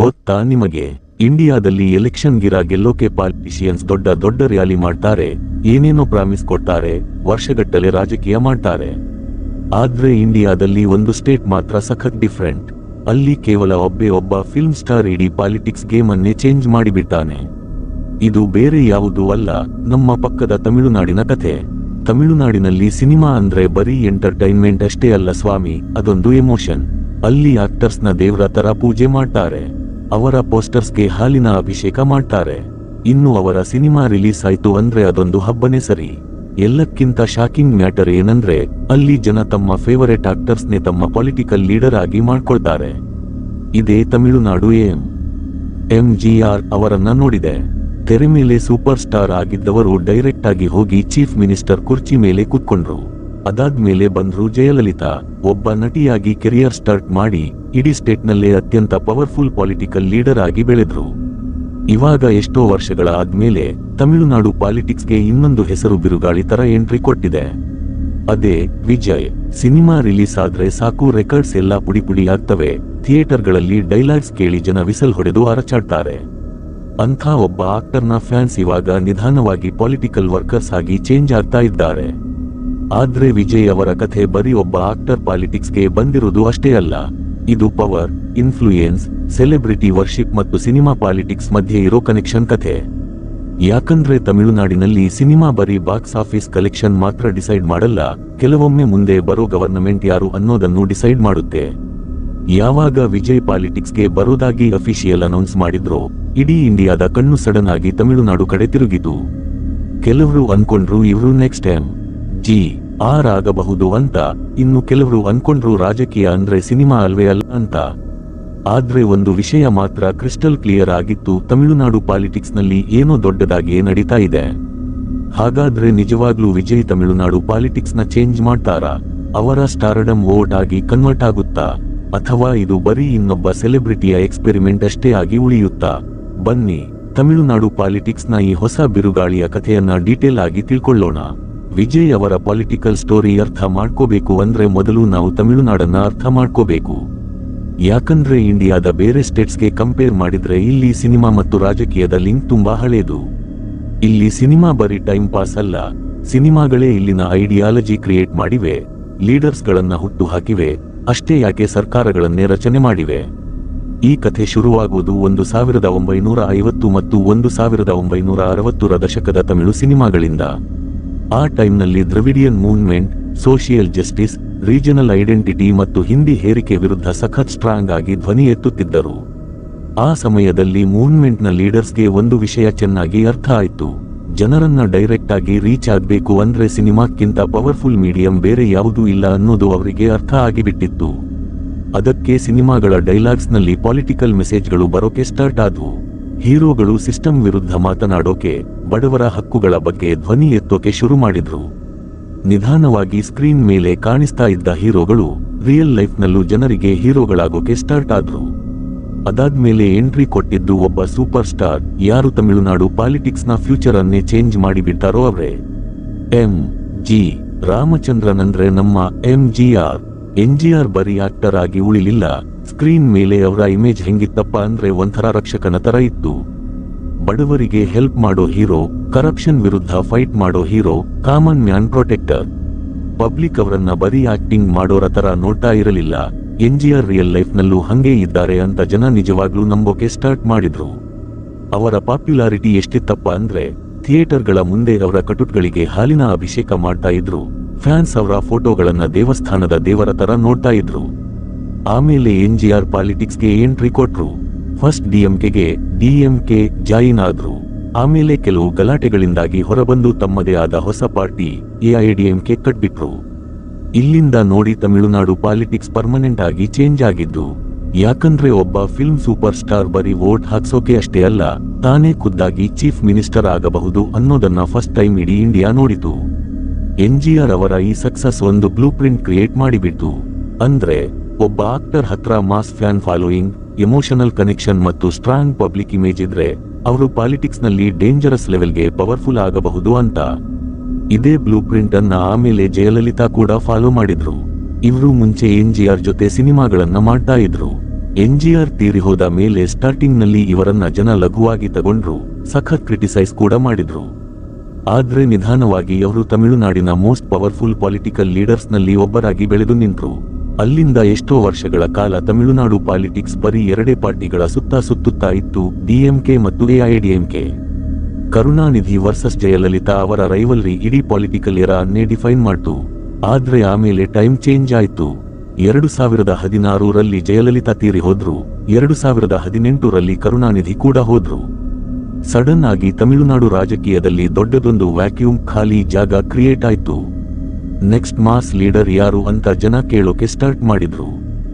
ಗೊತ್ತಾ ನಿಮಗೆ, ಇಂಡಿಯಾದಲ್ಲಿ ಎಲೆಕ್ಷನ್ ಗೆಲ್ಲೋಕೆ ಪಾಲಿಟಿಷಿಯನ್ಸ್ ದೊಡ್ಡ ದೊಡ್ಡ ರ್ಯಾಲಿ ಮಾಡ್ತಾರೆ, ಏನೇನೋ ಪ್ರಾಮಿಸ್ ಕೊಡ್ತಾರೆ, ವರ್ಷಗಟ್ಟಲೆ ರಾಜಕೀಯ ಮಾಡ್ತಾರೆ. ಆದ್ರೆ ಇಂಡಿಯಾದಲ್ಲಿ ಒಂದು ಸ್ಟೇಟ್ ಮಾತ್ರ ಸಖತ್ ಡಿಫ್ರೆಂಟ್. ಅಲ್ಲಿ ಕೇವಲ ಒಬ್ಬ ಫಿಲ್ಮ್ ಸ್ಟಾರ್ ಇಡೀ ಪಾಲಿಟಿಕ್ಸ್ ಗೇಮ್ ಅನ್ನೇ ಚೇಂಜ್ ಮಾಡಿಬಿಟ್ಟಾನೆ. ಇದು ಬೇರೆ ಯಾವುದೂ ಅಲ್ಲ, ನಮ್ಮ ಪಕ್ಕದ ತಮಿಳುನಾಡಿನ ಕಥೆ. ತಮಿಳುನಾಡಿನಲ್ಲಿ ಸಿನಿಮಾ ಅಂದ್ರೆ ಬರೀ ಎಂಟರ್ಟೈನ್ಮೆಂಟ್ ಅಷ್ಟೇ ಅಲ್ಲ ಸ್ವಾಮಿ, ಅದೊಂದು ಎಮೋಷನ್. ಅಲ್ಲಿ ಆಕ್ಟರ್ಸ್ನ ದೇವ್ರ ತರ ಪೂಜೆ ಮಾಡ್ತಾರೆ, ಅವರ ಪೋಸ್ಟರ್ಸ್ಗೆ ಹಾಲಿನ ಅಭಿಷೇಕ ಮಾಡ್ತಾರೆ. ಇನ್ನು ಅವರ ಸಿನಿಮಾ ರಿಲೀಸ್ ಆಯ್ತು ಅಂದ್ರೆ ಅದೊಂದು ಹಬ್ಬನೇ ಸರಿ. ಎಲ್ಲಕ್ಕಿಂತ ಶಾಕಿಂಗ್ ಮ್ಯಾಟರ್ ಏನಂದ್ರೆ, ಅಲ್ಲಿ ಜನ ತಮ್ಮ ಫೇವರೇಟ್ ಆಕ್ಟರ್ಸ್ನೇ ತಮ್ಮ ಪೊಲಿಟಿಕಲ್ ಲೀಡರ್ ಆಗಿ ಮಾಡ್ಕೊಳ್ತಾರೆ. ಇದೇ ತಮಿಳುನಾಡು. MGR ಅವರನ್ನ ನೋಡಿದೆ. ತೆರೆ ಮೇಲೆ ಸೂಪರ್ ಸ್ಟಾರ್ ಆಗಿದ್ದವರು ಡೈರೆಕ್ಟ್ ಆಗಿ ಹೋಗಿ ಚೀಫ್ ಮಿನಿಸ್ಟರ್ ಕುರ್ಚಿ ಮೇಲೆ ಕೂತ್ಕೊಂಡ್ರು. ಅದಾದ್ಮೇಲೆ ಬಂದ್ರು ಜಯಲಲಿತಾ, ಒಬ್ಬ ನಟಿಯಾಗಿ ಕೆರಿಯರ್ ಸ್ಟಾರ್ಟ್ ಮಾಡಿ ಇಡೀ ಸ್ಟೇಟ್ನಲ್ಲೇ ಅತ್ಯಂತ ಪವರ್ಫುಲ್ ಪೊಲಿಟಿಕಲ್ ಲೀಡರ್ ಆಗಿ ಬೆಳೆದ್ರು. ಇವಾಗ ಎಷ್ಟೋ ವರ್ಷಗಳ ಆದ್ಮೇಲೆ ತಮಿಳುನಾಡು ಪಾಲಿಟಿಕ್ಸ್ಗೆ ಇನ್ನೊಂದು ಹೆಸರು ಬಿರುಗಾಳಿ ತರ ಎಂಟ್ರಿ ಕೊಟ್ಟಿದೆ. ಅದೇ ವಿಜಯ್. ಸಿನಿಮಾ ರಿಲೀಸ್ ಆದ್ರೆ ಸಾಕು, ರೆಕಾರ್ಡ್ಸ್ ಎಲ್ಲ ಪುಡಿ ಆಗ್ತವೆ. ಥಿಯೇಟರ್ಗಳಲ್ಲಿ ಡೈಲಾಗ್ಸ್ ಕೇಳಿ ಜನ ವಿಸಲ್ ಹೊಡೆದು ಅರಚಾಡ್ತಾರೆ. ಅಂಥ ಒಬ್ಬ ಆಕ್ಟರ್ನ ಫ್ಯಾನ್ಸ್ ಇವಾಗ ನಿಧಾನವಾಗಿ ಪೊಲಿಟಿಕಲ್ ವರ್ಕರ್ಸ್ ಆಗಿ ಚೇಂಜ್ ಆಗ್ತಾ ಇದ್ದಾರೆ. ಆದ್ರೆ ವಿಜಯ್ ಅವರ ಕಥೆ ಬರೀ ಒಬ್ಬ ಆಕ್ಟರ್ ಪಾಲಿಟಿಕ್ಸ್ಗೆ ಬಂದಿರೋದು ಅಷ್ಟೇ ಅಲ್ಲ, ಇದು ಪವರ್, ಇನ್ಫ್ಲೂಯೆನ್ಸ್, ಸೆಲೆಬ್ರಿಟಿ ವರ್ಷಿಪ್ ಮತ್ತು ಸಿನಿಮಾ ಪಾಲಿಟಿಕ್ಸ್ ಮಧ್ಯೆ ಇರೋ ಕನೆಕ್ಷನ್ ಕಥೆ. ಯಾಕಂದ್ರೆ ತಮಿಳುನಾಡಿನಲ್ಲಿ ಸಿನಿಮಾ ಬರೀ ಬಾಕ್ಸ್ ಆಫೀಸ್ ಕಲೆಕ್ಷನ್ ಮಾತ್ರ ಡಿಸೈಡ್ ಮಾಡಲ್ಲ, ಕೆಲವೊಮ್ಮೆ ಮುಂದೆ ಬರೋ ಗವರ್ನಮೆಂಟ್ ಯಾರು ಅನ್ನೋದನ್ನು ಡಿಸೈಡ್ ಮಾಡುತ್ತೆ. ಯಾವಾಗ ವಿಜಯ್ ಪಾಲಿಟಿಕ್ಸ್ಗೆ ಬರೋದಾಗಿ ಅಫಿಷಿಯಲ್ ಅನೌನ್ಸ್ ಮಾಡಿದ್ರೋ, ಇಡೀ ಇಂಡಿಯಾದ ಕಣ್ಣು ಸಡನ್ ಆಗಿ ತಮಿಳುನಾಡು ಕಡೆ ತಿರುಗಿತು. ಕೆಲವರು ಅನ್ಕೊಂಡ್ರು ಇವ್ರು ನೆಕ್ಸ್ಟ್ MGR ಆಗಬಹುದು ಅಂತ, ಇನ್ನು ಕೆಲವರು ಅನ್ಕೊಂಡ್ರು ರಾಜಕೀಯ ಅಂದ್ರೆ ಸಿನಿಮಾ ಅಲ್ವೇ ಅಲ್ಲ ಅಂತ. ಆದ್ರೆ ಒಂದು ವಿಷಯ ಮಾತ್ರ ಕ್ರಿಸ್ಟಲ್ ಕ್ಲಿಯರ್ ಆಗಿತ್ತು, ತಮಿಳುನಾಡು ಪಾಲಿಟಿಕ್ಸ್ ನಲ್ಲಿ ಏನೋ ದೊಡ್ಡದಾಗಿ ನಡೀತಾ ಇದೆ. ಹಾಗಾದ್ರೆ ನಿಜವಾಗ್ಲೂ ವಿಜಯ್ ತಮಿಳುನಾಡು ಪಾಲಿಟಿಕ್ಸ್ ನ ಚೇಂಜ್ ಮಾಡ್ತಾರಾ? ಅವರ ಸ್ಟಾರ್ಡಮ್ ವೋಟ್ ಆಗಿ ಕನ್ವರ್ಟ್ ಆಗುತ್ತಾ, ಅಥವಾ ಇದು ಬರೀ ಇನ್ನೊಬ್ಬ ಸೆಲೆಬ್ರಿಟಿಯ ಎಕ್ಸ್ಪೆರಿಮೆಂಟ್ ಅಷ್ಟೇ ಆಗಿ ಉಳಿಯುತ್ತಾ? ಬನ್ನಿ, ತಮಿಳುನಾಡು ಪಾಲಿಟಿಕ್ಸ್ ನ ಈ ಹೊಸ ಬಿರುಗಾಳಿಯ ಕಥೆಯನ್ನ ಡೀಟೇಲ್ ಆಗಿ ತಿಳ್ಕೊಳ್ಳೋಣ. ವಿಜಯ್ ಅವರ ಪೊಲಿಟಿಕಲ್ ಸ್ಟೋರಿ ಅರ್ಥ ಮಾಡ್ಕೋಬೇಕು ಅಂದ್ರೆ ಮೊದಲು ನಾವು ತಮಿಳುನಾಡನ್ನ ಅರ್ಥ ಮಾಡ್ಕೋಬೇಕು. ಯಾಕಂದ್ರೆ ಇಂಡಿಯಾದ ಬೇರೆ ಸ್ಟೇಟ್ಸ್ಗೆ ಕಂಪೇರ್ ಮಾಡಿದ್ರೆ ಇಲ್ಲಿ ಸಿನಿಮಾ ಮತ್ತು ರಾಜಕೀಯದ ಲಿಂಕ್ ತುಂಬಾ ಹಳೇದು. ಇಲ್ಲಿ ಸಿನಿಮಾ ಬರೀ ಟೈಮ್ ಪಾಸ್ ಅಲ್ಲ, ಸಿನಿಮಾಗಳೇ ಇಲ್ಲಿನ ಐಡಿಯಾಲಜಿ ಕ್ರಿಯೇಟ್ ಮಾಡಿವೆ, ಲೀಡರ್ಸ್ ಗಳನ್ನ ಹುಟ್ಟು ಹಾಕಿವೆ, ಅಷ್ಟೇ ಯಾಕೆ ಸರ್ಕಾರಗಳನ್ನೇ ರಚನೆ ಮಾಡಿವೆ. ಈ ಕಥೆ ಶುರುವಾಗುವುದು 1950 ಮತ್ತು 1960ರ ದಶಕದ ತಮಿಳು ಸಿನಿಮಾಗಳಿಂದ. ಆ ಟೈಮ್ನಲ್ಲಿ ದ್ರವಿಡಿಯನ್ movement, social justice, regional identity ಮತ್ತು ಹಿಂದಿ ಹೇರಿಕೆ ವಿರುದ್ಧ ಸಖತ್ ಸ್ಟ್ರಾಂಗ್ ಆಗಿ ಧ್ವನಿ ಎತ್ತುತ್ತಿದ್ದರು. ಆ ಸಮಯದಲ್ಲಿ ಮೂವ್ಮೆಂಟ್ನ ಲೀಡರ್ಸ್ಗೆ ಒಂದು ವಿಷಯ ಚೆನ್ನಾಗಿ ಅರ್ಥ ಆಯ್ತು, ಜನರನ್ನ ಡೈರೆಕ್ಟ್ ಆಗಿ ರೀಚ್ ಆಗ್ಬೇಕು ಅಂದ್ರೆ ಸಿನಿಮಾಕ್ಕಿಂತ ಪವರ್ಫುಲ್ ಮೀಡಿಯಂ ಬೇರೆ ಯಾವುದೂ ಇಲ್ಲ ಅನ್ನೋದು ಅವರಿಗೆ ಅರ್ಥ ಆಗಿಬಿಟ್ಟಿತ್ತು. ಅದಕ್ಕೆ ಸಿನಿಮಾಗಳ ಡೈಲಾಗ್ಸ್ ನಲ್ಲಿ ಪೊಲಿಟಿಕಲ್ ಮೆಸೇಜ್ಗಳು ಬರೋಕೆ ಸ್ಟಾರ್ಟ್ ಆದ್ವು. ಹೀರೋಗಳು ಸಿಸ್ಟಮ್ ವಿರುದ್ಧ ಮಾತನಾಡೋಕೆ, ಬಡವರ ಹಕ್ಕುಗಳ ಬಗ್ಗೆ ಧ್ವನಿ ಎತ್ತೋಕೆ ಶುರು ಮಾಡಿದ್ರು. ನಿಧಾನವಾಗಿ ಸ್ಕ್ರೀನ್ ಮೇಲೆ ಕಾಣಿಸ್ತಾ ಇದ್ದ ಹೀರೋಗಳು ರಿಯಲ್ ಲೈಫ್ ನಲ್ಲೂ ಜನರಿಗೆ ಹೀರೋಗಳಾಗೋಕೆ ಸ್ಟಾರ್ಟ್ ಆದ್ರು. ಅದಾದ್ಮೇಲೆ ಎಂಟ್ರಿ ಕೊಟ್ಟಿದ್ದು ಒಬ್ಬ ಸೂಪರ್ ಸ್ಟಾರ್, ಯಾರು ತಮಿಳುನಾಡು ಪಾಲಿಟಿಕ್ಸ್ ನ ಫ್ಯೂಚರ್ ಅನ್ನೇ ಚೇಂಜ್ ಮಾಡಿಬಿಟ್ಟಾರೋ ಅವರೇ MG ರಾಮಚಂದ್ರನ್. ಅಂದ್ರೆ ನಮ್ಮ MGR. NGR ಬರೀ ಆಕ್ಟರ್ ಆಗಿ ಉಳಿಲಿಲ್ಲ, ಸ್ಕ್ರೀನ್ ಮೇಲೆ ಅವರ ಇಮೇಜ್ ಹೆಂಗಿತ್ತಪ್ಪ ಅಂದ್ರೆ ಒಂಥರ ರಕ್ಷಕನ ತರ ಇತ್ತು. ಬಡವರಿಗೆ ಹೆಲ್ಪ್ ಮಾಡೋ ಹೀರೋ, ಕರಪ್ಷನ್ ವಿರುದ್ಧ ಫೈಟ್ ಮಾಡೋ hero, common man protector. Public ಅವರನ್ನ ಬರೀ ಆಕ್ಟಿಂಗ್ ಮಾಡೋರ ತರ ನೋಡ್ತಾ ಇರಲಿಲ್ಲ, NGR ರಿಯಲ್ ಲೈಫ್ ನಲ್ಲೂ ಹಂಗೆ ಇದ್ದಾರೆ ಅಂತ ಜನ ನಿಜವಾಗ್ಲೂ ನಂಬೋಕೆ ಸ್ಟಾರ್ಟ್ ಮಾಡಿದ್ರು. ಅವರ ಪಾಪ್ಯುಲಾರಿಟಿ ಎಷ್ಟಿತ್ತಪ್ಪ ಅಂದ್ರೆ ಥಿಯೇಟರ್ಗಳ ಮುಂದೆ ಅವರ ಕಟುಟ್ಗಳಿಗೆ ಹಾಲಿನ ಅಭಿಷೇಕ ಮಾಡ್ತಾ ಇದ್ರು, ಫ್ಯಾನ್ಸ್ ಅವರ ಫೋಟೋಗಳನ್ನ ದೇವಸ್ಥಾನದ ದೇವರ ತರ ನೋಡ್ತಾ ಇದ್ರು. ಆಮೇಲೆ NGR ಪಾಲಿಟಿಕ್ಸ್ಗೆ ಎಂಟ್ರಿ ಕೊಟ್ರು. ಫಸ್ಟ್ DMK ಜಾಯಿನ್ ಆದ್ರು. ಆಮೇಲೆ ಕೆಲವು ಗಲಾಟೆಗಳಿಂದಾಗಿ ಹೊರಬಂದು ತಮ್ಮದೇ ಆದ ಹೊಸ ಪಾರ್ಟಿ AIDMK ಕಟ್ಬಿಟ್ರು. ಇಲ್ಲಿಂದ ನೋಡಿ ತಮಿಳುನಾಡು ಪಾಲಿಟಿಕ್ಸ್ ಪರ್ಮನೆಂಟ್ ಆಗಿ ಚೇಂಜ್ ಆಗಿದ್ದು. ಯಾಕಂದ್ರೆ ಒಬ್ಬ ಫಿಲ್ಮ್ ಸೂಪರ್ ಸ್ಟಾರ್ ಬರೀ ವೋಟ್ ಹಾಕ್ಸೋಕೆ ಅಷ್ಟೇ ಅಲ್ಲ, ತಾನೇ ಖುದ್ದಾಗಿ ಚೀಫ್ ಮಿನಿಸ್ಟರ್ ಆಗಬಹುದು ಅನ್ನೋದನ್ನ ಫಸ್ಟ್ ಟೈಮ್ ಇಡೀ ಇಂಡಿಯಾ ನೋಡಿತು. NGR ಅವರ ಈ ಸಕ್ಸಸ್ ಒಂದು ಬ್ಲೂ ಪ್ರಿಂಟ್ ಕ್ರಿಯೇಟ್ ಮಾಡಿಬಿಟ್ಟು. ಅಂದ್ರೆ ಒಬ್ಬ ಆಕ್ಟರ್ ಹತ್ರ mass fan following, emotional connection ಮತ್ತು ಸ್ಟ್ರಾಂಗ್ ಪಬ್ಲಿಕ್ ಇಮೇಜ್ ಇದ್ರೆ ಅವರು ಪಾಲಿಟಿಕ್ಸ್ ನಲ್ಲಿ ಡೇಂಜರಸ್ ಲೆವೆಲ್ಗೆ ಪವರ್ಫುಲ್ ಆಗಬಹುದು ಅಂತ. ಇದೇ ಬ್ಲೂ ಪ್ರಿಂಟ್ ಅನ್ನ ಆಮೇಲೆ ಜಯಲಲಿತಾ ಕೂಡ ಫಾಲೋ ಮಾಡಿದ್ರು. ಇವರು ಮುಂಚೆ NGR ಜೊತೆ ಸಿನಿಮಾಗಳನ್ನ ಮಾಡ್ತಾ ಇದ್ರು. NGR ತೀರಿ ಹೋದ ಮೇಲೆ ಸ್ಟಾರ್ಟಿಂಗ್ ನಲ್ಲಿ ಇವರನ್ನ ಜನ ಲಘುವಾಗಿ ತಗೊಂಡ್ರು, ಸಖತ್ ಕ್ರಿಟಿಸೈಸ್ ಕೂಡ ಮಾಡಿದ್ರು. ಆದ್ರೆ ನಿಧಾನವಾಗಿ ಅವರು ತಮಿಳುನಾಡಿನ ಮೋಸ್ಟ್ ಪವರ್ಫುಲ್ ಪೊಲಿಟಿಕಲ್ ಲೀಡರ್ಸ್ ನಲ್ಲಿ ಒಬ್ಬರಾಗಿ ಬೆಳೆದು ನಿಂತ್ರು. ಅಲ್ಲಿಂದ ಎಷ್ಟೋ ವರ್ಷಗಳ ಕಾಲ ತಮಿಳುನಾಡು ಪಾಲಿಟಿಕ್ಸ್ ಬರೀ ಎರಡೇ ಪಾರ್ಟಿಗಳ ಸುತ್ತಾ ಇತ್ತು, DMK ಮತ್ತು AIADMK. ಕರುಣಾನಿಧಿ ವರ್ಸಸ್ ಜಯಲಲಿತಾ ಅವರ ರೈವಲ್ರಿ ಇಡೀ ಪೊಲಿಟಿಕಲ್ ಎರಾ ಅನ್ನೇ ಡಿಫೈನ್ ಮಾಡ್ತು. ಆದ್ರೆ ಆಮೇಲೆ ಟೈಮ್ ಚೇಂಜ್ ಆಯ್ತು. 2016ರಲ್ಲಿ ಜಯಲಲಿತಾ ತೀರಿ ಹೋದ್ರು, 2018ರಲ್ಲಿ ಕರುಣಾನಿಧಿ ಕೂಡ ಹೋದ್ರು. ಸಡನ್ ಆಗಿ ತಮಿಳುನಾಡು ರಾಜಕೀಯದಲ್ಲಿ ದೊಡ್ಡದೊಂದು ವ್ಯಾಕ್ಯೂಮ್, ಖಾಲಿ ಜಾಗ ಕ್ರಿಯೇಟ್ ಆಯ್ತು. ನೆಕ್ಸ್ಟ್ ಮಾಸ್ ಲೀಡರ್ ಯಾರು ಅಂತ ಜನ ಕೇಳೋಕೆ ಸ್ಟಾರ್ಟ್ ಮಾಡಿದ್ರು.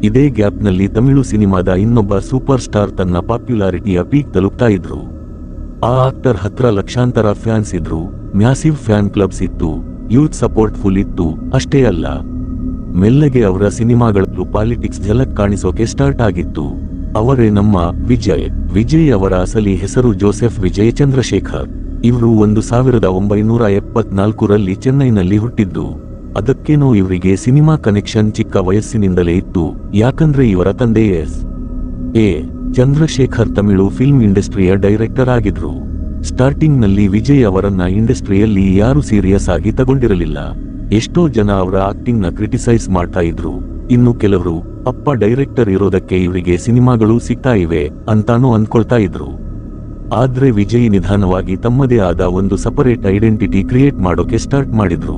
ಇದೇ ಗ್ಯಾಪ್ ನಲ್ಲಿ ತಮಿಳು ಸಿನಿಮಾದ ಇನ್ನೊಬ್ಬ ಸೂಪರ್ ಸ್ಟಾರ್ ತನ್ನ ಪಾಪ್ಯುಲಾರಿಟಿಯ ಪೀಕ್ ತಲುಪ್ತಾ ಇದ್ರು. ಆ ಆಕ್ಟರ್ ಹತ್ರ ಲಕ್ಷಾಂತರ ಫ್ಯಾನ್ಸ್ ಇದ್ರು, ಮ್ಯಾಸಿವ್ ಫ್ಯಾನ್ ಕ್ಲಬ್ಸ್ ಇತ್ತು, ಯೂತ್ ಸಪೋರ್ಟ್ ಫುಲ್ ಇತ್ತು. ಅಷ್ಟೇ ಅಲ್ಲ, ಮೆಲ್ಲಗೆ ಅವರ ಸಿನಿಮಾಗಳಲ್ಲೂ ಪಾಲಿಟಿಕ್ಸ್ ಝಲಕ್ ಕಾಣಿಸೋಕೆ ಸ್ಟಾರ್ಟ್ ಆಗಿತ್ತು. ಅವರೇ ನಮ್ಮ ವಿಜಯ್ ಅವರ ಅಸಲಿ ಹೆಸರು ಜೋಸೆಫ್ ವಿಜಯ್ ಚಂದ್ರಶೇಖರ್. ಇವರು 1974ರಲ್ಲಿ ಚೆನ್ನೈನಲ್ಲಿ ಹುಟ್ಟಿದ್ದು. ಅದಕ್ಕೇನೋ ಇವರಿಗೆ ಸಿನಿಮಾ ಕನೆಕ್ಷನ್ ಚಿಕ್ಕ ವಯಸ್ಸಿನಿಂದಲೇ ಇತ್ತು. ಯಾಕಂದ್ರೆ ಇವರ ತಂದೆ S.A.. Chandrashekhar Tamil film ಇಂಡಸ್ಟ್ರಿಯ director ಆಗಿದ್ರು. ಸ್ಟಾರ್ಟಿಂಗ್ ನಲ್ಲಿ ವಿಜಯ್ ಅವರನ್ನ ಇಂಡಸ್ಟ್ರಿಯಲ್ಲಿ ಯಾರು ಸೀರಿಯಸ್ ಆಗಿ ತಗೊಂಡಿರಲಿಲ್ಲ. ಎಷ್ಟೋ ಜನ ಅವರ ಆಕ್ಟಿಂಗ್ ನ ಕ್ರಿಟಿಸೈಸ್ ಮಾಡ್ತಾ ಇದ್ರು. ಇನ್ನು ಕೆಲವರು ಅಪ್ಪ ಡೈರೆಕ್ಟರ್ ಇರೋದಕ್ಕೆ ಇವರಿಗೆ ಸಿನಿಮಾಗಳು ಸಿಗ್ತಾ ಇವೆ ಅಂತಾನೂ ಅನ್ಕೊಳ್ತಾ ಇದ್ರು. ಆದ್ರೆ ವಿಜಯ್ ನಿಧಾನವಾಗಿ ತಮ್ಮದೇ ಆದ ಒಂದು ಸಪರೇಟ್ ಐಡೆಂಟಿಟಿ ಕ್ರಿಯೇಟ್ ಮಾಡೋಕೆ ಸ್ಟಾರ್ಟ್ ಮಾಡಿದ್ರು.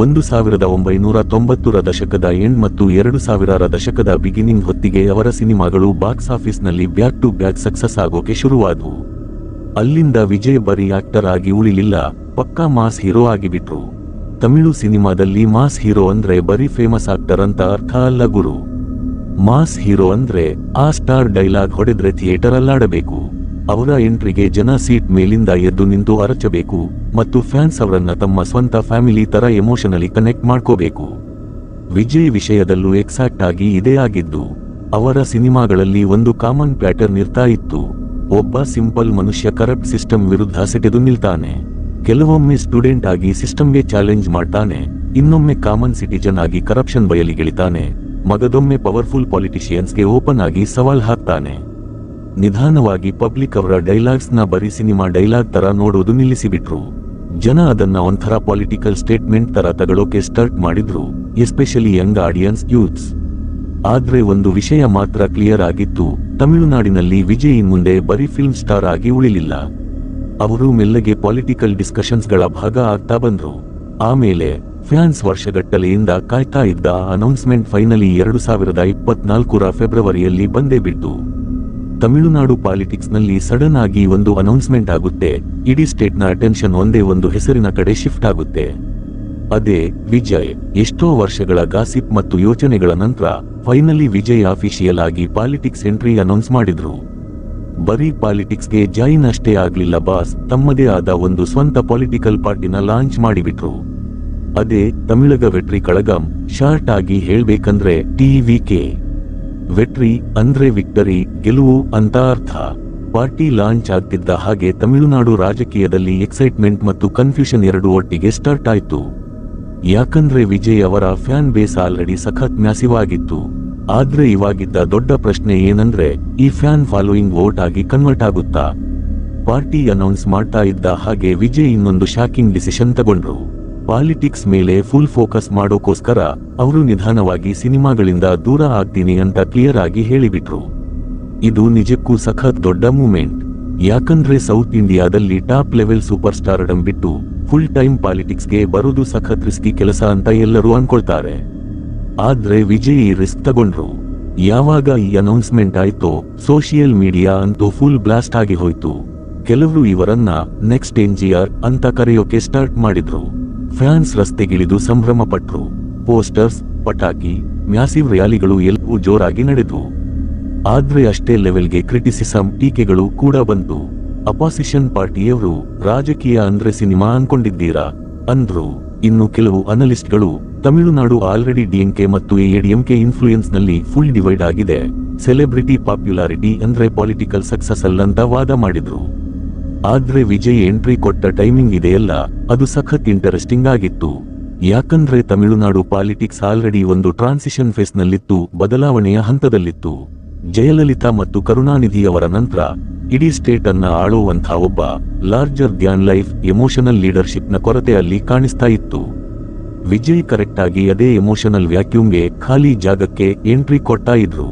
1990ರ ದಶಕದ ಎಂಡ್ ಮತ್ತು 2000ರ ದಶಕದ ಬಿಗಿನಿಂಗ್ ಹೊತ್ತಿಗೆ ಅವರ ಸಿನಿಮಾಗಳು ಬಾಕ್ಸ್ ಆಫೀಸ್ ನಲ್ಲಿ ಬ್ಯಾಕ್ ಟು ಬ್ಯಾಕ್ ಸಕ್ಸಸ್ ಆಗೋಕೆ ಶುರುವಾದವು. ಅಲ್ಲಿಂದ ವಿಜಯ್ ಬರೀ ಆಕ್ಟರ್ ಆಗಿ ಉಳಿಲಿಲ್ಲ, ಪಕ್ಕಾ ಮಾಸ್ ಹೀರೋ ಆಗಿಬಿಟ್ರು. ತಮಿಳು ಸಿನಿಮಾದಲ್ಲಿ ಮಾಸ್ ಹೀರೋ ಅಂದ್ರೆ ಬರೀ ಫೇಮಸ್ ಆಕ್ಟರ್ ಅಂತ ಅರ್ಥ ಅಲ್ಲ ಗುರು. ಮಾಸ್ ಹೀರೋ ಅಂದ್ರೆ ಆ ಸ್ಟಾರ್ ಡೈಲಾಗ್ ಹೊಡೆದ್ರೆ ಥಿಯೇಟರ್ ಅಲ್ಲಾಡಬೇಕು, ಅವರ ಎಂಟ್ರಿಗೆ ಜನ ಸೀಟ್ ಮೇಲಿಂದ ಎದ್ದು ನಿಂತು ಅರಚಬೇಕು ಮತ್ತು ಫ್ಯಾನ್ಸ್ ಅವರನ್ನ ತಮ್ಮ ಸ್ವಂತ ಫ್ಯಾಮಿಲಿ ತರ ಎಮೋಷನಲಿ ಕನೆಕ್ಟ್ ಮಾಡ್ಕೋಬೇಕು. ವಿಜಯ್ ವಿಷಯದಲ್ಲೂ ಎಕ್ಸಾಕ್ಟ್ ಆಗಿ ಇದೇ ಆಗಿದ್ದು. ಅವರ ಸಿನಿಮಾಗಳಲ್ಲಿ ಒಂದು ಕಾಮನ್ ಪ್ಯಾಟರ್ನ್ ಇರ್ತಾ ಇತ್ತು. ಒಬ್ಬ ಸಿಂಪಲ್ ಮನುಷ್ಯ ಕರಪ್ಟ್ ಸಿಸ್ಟಮ್ ವಿರುದ್ಧ ಸೆಟೆದು ನಿಲ್ತಾನೆ. ಕೆಲವೊಮ್ಮೆ ಸ್ಟೂಡೆಂಟ್ ಆಗಿ ಸಿಸ್ಟಮ್ಗೆ ಚಾಲೆಂಜ್ ಮಾಡ್ತಾನೆ, ಇನ್ನೊಮ್ಮೆ ಕಾಮನ್ ಸಿಟಿಜನ್ ಆಗಿ ಕರಪ್ಷನ್ ಬಯಲಿಗಿಳಿತಾನೆ, ಮಗದೊಮ್ಮೆ ಪವರ್ಫುಲ್ ಪಾಲಿಟಿಷಿಯನ್ಸ್ಗೆ ಓಪನ್ ಆಗಿ ಸವಾಲ್ ಹಾಕ್ತಾನೆ. ನಿಧಾನವಾಗಿ ಪಬ್ಲಿಕ್ ಅವರ ಡೈಲಾಗ್ಸ್ ನ ಬರೀ ಸಿನಿಮಾ ಡೈಲಾಗ್ ತರ ನೋಡೋದು ನಿಲ್ಲಿಸಿಬಿಟ್ರು. ಜನ ಅದನ್ನ ಒಂಥರ ಪೊಲಿಟಿಕಲ್ ಸ್ಟೇಟ್ಮೆಂಟ್ ತರ ತಗೊಳ್ಳೋಕೆ ಸ್ಟಾರ್ಟ್ ಮಾಡಿದ್ರು, ಎಸ್ಪೆಷಲಿ ಯಂಗ್ ಆಡಿಯನ್ಸ್, ಯೂತ್ಸ್. ಆದ್ರೆ ಒಂದು ವಿಷಯ ಮಾತ್ರ ಕ್ಲಿಯರ್ ಆಗಿತ್ತು, ತಮಿಳುನಾಡಿನಲ್ಲಿ ವಿಜಯ್ ಮುಂದೆ ಬರೀ ಫಿಲ್ಮ್ ಸ್ಟಾರ್ ಆಗಿ ಉಳಿಲಿಲ್ಲ. ಅವರು ಮೆಲ್ಲಗೆ ಪೊಲಿಟಿಕಲ್ ಡಿಸ್ಕಷನ್ಸ್ ಗಳ ಭಾಗ ಆಗ್ತಾ ಬಂದ್ರು. ಆಮೇಲೆ ಫ್ಯಾನ್ಸ್ ವರ್ಷಗಟ್ಟಲೆಯಿಂದ ಕಾಯ್ತಾ ಇದ್ದ ಅನೌನ್ಸ್ಮೆಂಟ್ ಫೈನಲಿ 2024ರ ಫೆಬ್ರವರಿಯಲ್ಲಿ ಬಂದೇ ಬಿಟ್ಟು. ತಮಿಳುನಾಡು ಪಾಲಿಟಿಕ್ಸ್ ನಲ್ಲಿ ಸಡನ್ ಆಗಿ ಒಂದು ಅನೌನ್ಸ್ಮೆಂಟ್ ಆಗುತ್ತೆ, ಇಡೀ ಸ್ಟೇಟ್ ನ ಅಟೆನ್ಷನ್ ಒಂದೇ ಒಂದು ಹೆಸರಿನ ಕಡೆ ಶಿಫ್ಟ್ ಆಗುತ್ತೆ. ಅದೇ ವಿಜಯ್. ಎಷ್ಟೋ ವರ್ಷಗಳ ಗಾಸಿಪ್ ಮತ್ತು ಯೋಚನೆಗಳ ನಂತರ ಫೈನಲಿ ವಿಜಯ್ ಆಫಿಷಿಯಲ್ ಆಗಿ ಪಾಲಿಟಿಕ್ಸ್ ಎಂಟ್ರಿ ಅನೌನ್ಸ್ ಮಾಡಿದ್ರು. ಬರೀ ಪಾಲಿಟಿಕ್ಸ್ಗೆ ಜಾಯಿನ್ ಅಷ್ಟೇ ಆಗ್ಲಿಲ್ಲ ಬಾಸ್, ತಮ್ಮದೇ ಆದ ಒಂದು ಸ್ವಂತ ಪೊಲಿಟಿಕಲ್ ಪಾರ್ಟಿನ ಲಾಂಚ್ ಮಾಡಿಬಿಟ್ರು. ಅದೇ ತಮಿಳಗ ವೆಟ್ರಿ ಕಳಗಂ. ಶಾರ್ಟ್ ಆಗಿ ಹೇಳ್ಬೇಕಂದ್ರೆ TVK. ವೆಟ್ರಿ ಅಂದ್ರೆ ವಿಕ್ಟರಿ, ಗೆಲುವು ಅಂತ ಅರ್ಥ. ಪಾರ್ಟಿ ಲಾಂಚ್ ಆಗ್ತಿದ್ದ ಹಾಗೆ ತಮಿಳುನಾಡು ರಾಜಕೀಯದಲ್ಲಿ ಎಕ್ಸೈಟ್ಮೆಂಟ್ ಮತ್ತು ಕನ್ಫ್ಯೂಷನ್ ಎರಡು ಒಟ್ಟಿಗೆ ಸ್ಟಾರ್ಟ್ ಆಯ್ತು. ಯಾಕಂದ್ರೆ ವಿಜಯ್ ಅವರ ಫ್ಯಾನ್ ಬೇಸ್ ಆಲ್ರೆಡಿ ಸಖತ್ ಮ್ಯಾಸಿವ್ ಆಗಿತ್ತು. ಆದ್ರೆ ಇವಾಗಿದ್ದ ದೊಡ್ಡ ಪ್ರಶ್ನೆ ಏನಂದ್ರೆ, ಈ ಫ್ಯಾನ್ ಫಾಲೋಯಿಂಗ್ ವೋಟ್ ಆಗಿ ಕನ್ವರ್ಟ್ ಆಗುತ್ತಾ? ಪಾರ್ಟಿ ಅನೌನ್ಸ್ ಮಾಡ್ತಾ ಇದ್ದ ಹಾಗೆ ವಿಜಯ್ ಇನ್ನೊಂದು ಶಾಕಿಂಗ್ ಡಿಸಿಷನ್ ತಗೊಂಡ್ರು. ಪಾಲಿಟಿಕ್ಸ್ ಮೇಲೆ ಫುಲ್ ಫೋಕಸ್ ಮಾಡೋಕೋಸ್ಕರ ಅವರು ನಿಧಾನವಾಗಿ ಸಿನಿಮಾಗಳಿಂದ ದೂರ ಆಗ್ತೀನಿ ಅಂತ ಕ್ಲಿಯರ್ ಆಗಿ ಹೇಳಿಬಿಟ್ರು. ಇದು ನಿಜಕ್ಕೂ ಸಖತ್ ದೊಡ್ಡ ಮೂಮೆಂಟ್. ಯಾಕಂದ್ರೆ ಸೌತ್ ಇಂಡಿಯಾದಲ್ಲಿ ಟಾಪ್ ಲೆವೆಲ್ ಸೂಪರ್ ಸ್ಟಾರ್ಡಮ್ ಬಿಟ್ಟು ಫುಲ್ ಟೈಮ್ ಪಾಲಿಟಿಕ್ಸ್ಗೆ ಬರೋದು ಸಖತ್ ರಿಸ್ಕಿ ಕೆಲಸ ಅಂತ ಎಲ್ಲರೂ ಅನ್ಕೊಳ್ತಾರೆ. ಆದ್ರೆ ವಿಜಯ್ ಈ ರಿಸ್ಕ್ ತಗೊಂಡ್ರು. ಯಾವಾಗ ಈ ಅನೌನ್ಸ್ಮೆಂಟ್ ಆಯ್ತೋ ಸೋಷಿಯಲ್ ಮೀಡಿಯಾ ಅಂತೂ ಫುಲ್ ಬ್ಲಾಸ್ಟ್ ಆಗಿ ಹೋಯ್ತು. ಕೆಲವರು ಇವರನ್ನ ನೆಕ್ಸ್ಟ್ NGR ಅಂತ ಕರೆಯೋಕೆ ಸ್ಟಾರ್ಟ್ ಮಾಡಿದ್ರು. ಫ್ಯಾನ್ಸ್ ರಸ್ತೆಗಿಳಿದು ಸಂಭ್ರಮ ಪಟ್ರು. ಪೋಸ್ಟರ್ಸ್, ಪಟಾಕಿ, ಮ್ಯಾಸಿವ್ ರ್ಯಾಲಿಗಳು ಎಲ್ಲವೂ ಜೋರಾಗಿ ನಡೆದ್ವು. ಆದ್ರೆ ಅಷ್ಟೇ ಲೆವೆಲ್ಗೆ ಕ್ರಿಟಿಸಿಸಂ, ಟೀಕೆಗಳು ಕೂಡ ಬಂತು. ಅಪೋಸಿಷನ್ ಪಾರ್ಟಿಯವರು ರಾಜಕೀಯ ಅಂದ್ರೆ ಸಿನಿಮಾ ಅನ್ಕೊಂಡಿದ್ದೀರಾ ಅಂದ್ರು. ಇನ್ನು ಕೆಲವು ಅನಲಿಸ್ಟ್ಗಳು ತಮಿಳುನಾಡು ಆಲ್ರೆಡಿ DMK ಮತ್ತು AIADMK ಇನ್ಫ್ಲೂಯೆನ್ಸ್ ನಲ್ಲಿ ಫುಲ್ ಡಿವೈಡ್ ಆಗಿದೆ, ಸೆಲೆಬ್ರಿಟಿ ಪಾಪ್ಯುಲಾರಿಟಿ ಅಂದ್ರೆ ಪೊಲಿಟಿಕಲ್ ಸಕ್ಸಸ್ ಅಲ್ಲಂತ ವಾದ ಮಾಡಿದ್ರು. ಆದ್ರೆ ವಿಜಯ್ ಎಂಟ್ರಿ ಕೊಟ್ಟ ಟೈಮಿಂಗ್ ಇದೆಯಲ್ಲ, ಅದು ಸಖತ್ ಇಂಟರೆಸ್ಟಿಂಗ್ ಆಗಿತ್ತು. ಯಾಕಂದ್ರೆ ತಮಿಳುನಾಡು ಪಾಲಿಟಿಕ್ಸ್ ಆಲ್ರೆಡಿ ಒಂದು ಟ್ರಾನ್ಸಿಷನ್ ಫೇಸ್ ನಲ್ಲಿತ್ತು, ಬದಲಾವಣೆಯ ಹಂತದಲ್ಲಿತ್ತು. ಜಯಲಲಿತಾ ಮತ್ತು ಕರುಣಾನಿಧಿಯವರ ನಂತರ ಇಡೀ ಸ್ಟೇಟ್ ಅನ್ನ ಆಳುವಂಥ ಒಬ್ಬ ಲಾರ್ಜರ್ ದ್ಯಾನ್ ಲೈಫ್ ಎಮೋಷನಲ್ ಲೀಡರ್ಶಿಪ್ನ ಕೊರತೆ ಅಲ್ಲಿ ಕಾಣಿಸ್ತಾ ಇತ್ತು. ವಿಜಯ್ ಕರೆಕ್ಟ್ ಆಗಿ ಅದೇ ಎಮೋಷನಲ್ ವ್ಯಾಕ್ಯೂಮ್ಗೆ ಖಾಲಿ ಜಾಗಕ್ಕೆ ಎಂಟ್ರಿ ಕೊಡ್ತಾ ಇದ್ರು.